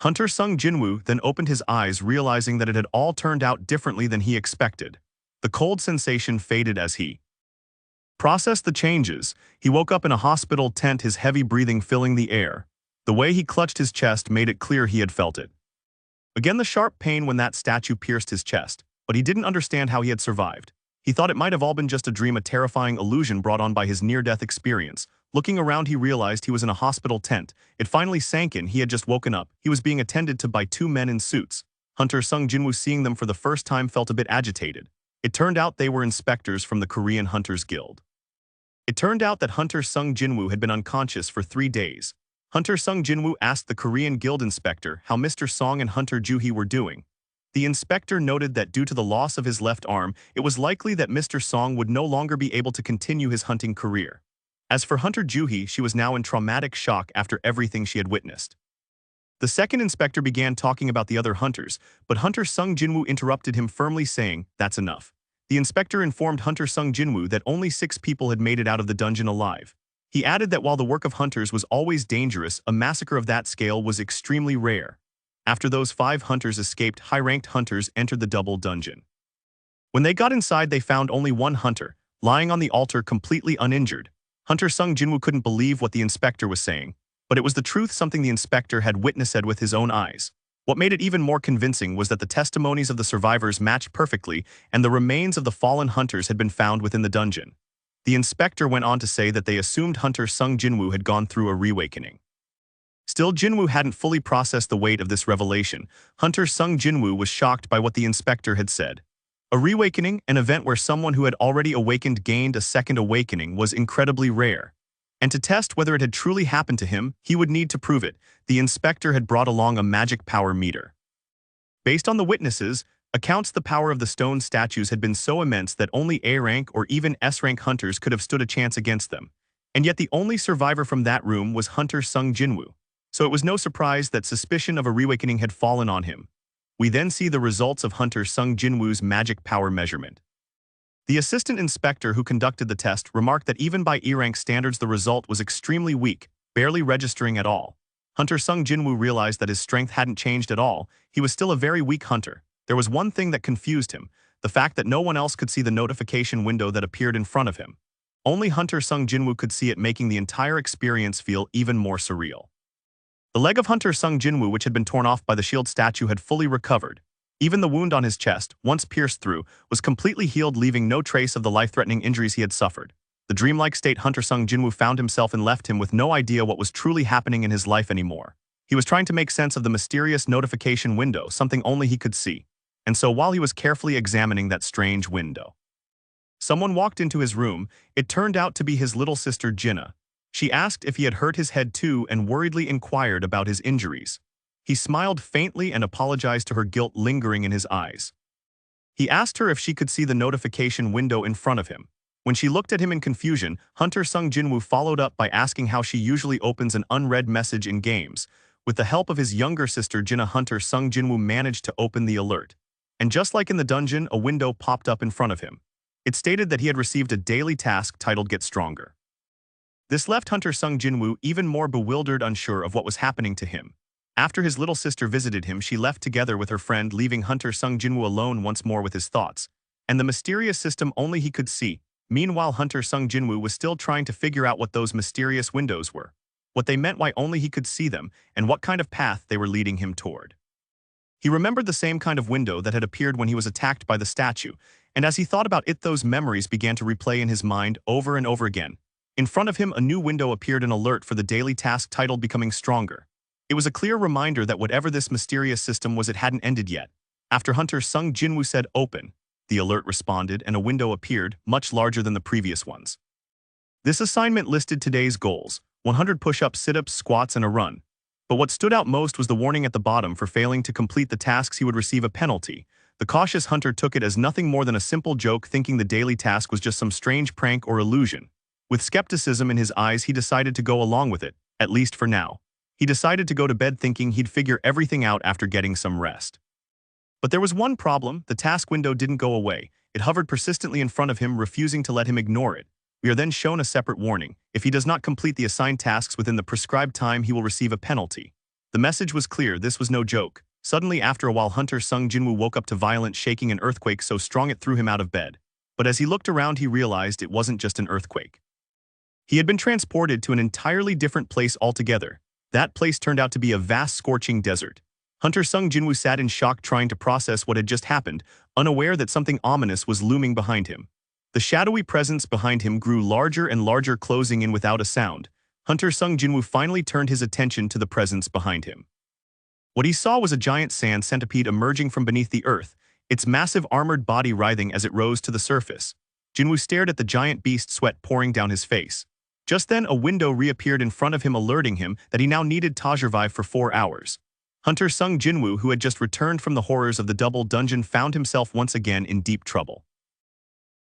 Hunter Sung Jin-Woo then opened his eyes, realizing that it had all turned out differently than he expected. The cold sensation faded as he processed the changes. He woke up in a hospital tent, his heavy breathing filling the air. The way he clutched his chest made it clear he had felt it. Again, the sharp pain when that statue pierced his chest, but he didn't understand how he had survived. He thought it might have all been just a dream, a terrifying illusion brought on by his near-death experience. Looking around, he realized he was in a hospital tent. It finally sank in. He had just woken up. He was being attended to by two men in suits. Hunter Sung Jin-Woo, seeing them for the first time, felt a bit agitated. It turned out they were inspectors from the Korean Hunters Guild. It turned out that Hunter Sung Jin-Woo had been unconscious for 3 days. Hunter Sung Jin-Woo asked the Korean Guild inspector how Mr. Song and Hunter Joo-hee were doing. The inspector noted that due to the loss of his left arm, it was likely that Mr. Song would no longer be able to continue his hunting career. As for Hunter Joo-hee, she was now in traumatic shock after everything she had witnessed. The second inspector began talking about the other hunters, but Hunter Sung Jin-Woo interrupted him firmly, saying, "That's enough." The inspector informed Hunter Sung Jin-Woo that only 6 people had made it out of the dungeon alive. He added that while the work of hunters was always dangerous, a massacre of that scale was extremely rare. After those 5 hunters escaped, high-ranked hunters entered the double dungeon. When they got inside, they found only one hunter, lying on the altar completely uninjured. Hunter Sung Jin-Woo couldn't believe what the inspector was saying, but it was the truth, something the inspector had witnessed with his own eyes. What made it even more convincing was that the testimonies of the survivors matched perfectly, and the remains of the fallen hunters had been found within the dungeon. The inspector went on to say that they assumed Hunter Sung Jin-Woo had gone through a reawakening. Still, Jin-Woo hadn't fully processed the weight of this revelation. Hunter Sung Jin-Woo was shocked by what the inspector had said. A reawakening, an event where someone who had already awakened gained a second awakening, was incredibly rare. And to test whether it had truly happened to him, he would need to prove it. The inspector had brought along a magic power meter. Based on the witnesses' accounts, the power of the stone statues had been so immense that only A-rank or even S-rank hunters could have stood a chance against them. And yet the only survivor from that room was Hunter Sung Jin-Woo. So it was no surprise that suspicion of a reawakening had fallen on him. We then see the results of Hunter Sung Jin-Woo's magic power measurement. The assistant inspector who conducted the test remarked that even by E-rank standards the result was extremely weak, barely registering at all. Hunter Sung Jin-Woo realized that his strength hadn't changed at all. He was still a very weak hunter. There was one thing that confused him, the fact that no one else could see the notification window that appeared in front of him. Only Hunter Sung Jin-Woo could see it, making the entire experience feel even more surreal. The leg of Hunter Sung Jin-Woo, which had been torn off by the shield statue, had fully recovered. Even the wound on his chest, once pierced through, was completely healed, leaving no trace of the life-threatening injuries he had suffered. The dreamlike state Hunter Sung Jin-Woo found himself in left him with no idea what was truly happening in his life anymore. He was trying to make sense of the mysterious notification window, something only he could see. And so while he was carefully examining that strange window, someone walked into his room. It turned out to be his little sister Jinna. She asked if he had hurt his head too and worriedly inquired about his injuries. He smiled faintly and apologized to her, guilt lingering in his eyes. He asked her if she could see the notification window in front of him. When she looked at him in confusion, Hunter Sung Jin-Woo followed up by asking how she usually opens an unread message in games. With the help of his younger sister Jinna, Hunter Sung Jin-Woo managed to open the alert. And just like in the dungeon, a window popped up in front of him. It stated that he had received a daily task titled Get Stronger. This left Hunter Sung Jin-Woo even more bewildered, unsure of what was happening to him. After his little sister visited him, she left together with her friend, leaving Hunter Sung Jin-Woo alone once more with his thoughts and the mysterious system only he could see. Meanwhile, Hunter Sung Jin-Woo was still trying to figure out what those mysterious windows were, what they meant, why only he could see them, and what kind of path they were leading him toward. He remembered the same kind of window that had appeared when he was attacked by the statue, and as he thought about it, those memories began to replay in his mind over and over again. In front of him, a new window appeared, an alert for the daily task titled Becoming Stronger. It was a clear reminder that whatever this mysterious system was, it hadn't ended yet. After Hunter Sung Jin-Woo said open, the alert responded and a window appeared, much larger than the previous ones. This assignment listed today's goals: 100 push-ups, sit-ups, squats, and a run. But what stood out most was the warning at the bottom: for failing to complete the tasks he would receive a penalty. The cautious hunter took it as nothing more than a simple joke, thinking the daily task was just some strange prank or illusion. With skepticism in his eyes, he decided to go along with it, at least for now. He decided to go to bed thinking he'd figure everything out after getting some rest. But there was one problem: the task window didn't go away. It hovered persistently in front of him, refusing to let him ignore it. We are then shown a separate warning: if he does not complete the assigned tasks within the prescribed time, he will receive a penalty. The message was clear, this was no joke. Suddenly, after a while, Hunter Sung Jin-Woo woke up to violent shaking and earthquake so strong it threw him out of bed. But as he looked around, he realized it wasn't just an earthquake. He had been transported to an entirely different place altogether. That place turned out to be a vast scorching desert. Hunter Sung Jin-Woo sat in shock trying to process what had just happened, unaware that something ominous was looming behind him. The shadowy presence behind him grew larger and larger, closing in without a sound. Hunter Sung Jin-Woo finally turned his attention to the presence behind him. What he saw was a giant sand centipede emerging from beneath the earth, its massive armored body writhing as it rose to the surface. Jin-Woo stared at the giant beast, sweat pouring down his face. Just then, a window reappeared in front of him, alerting him that he now needed to survive for 4 hours. Hunter Sung Jin-Woo, who had just returned from the horrors of the double dungeon, found himself once again in deep trouble.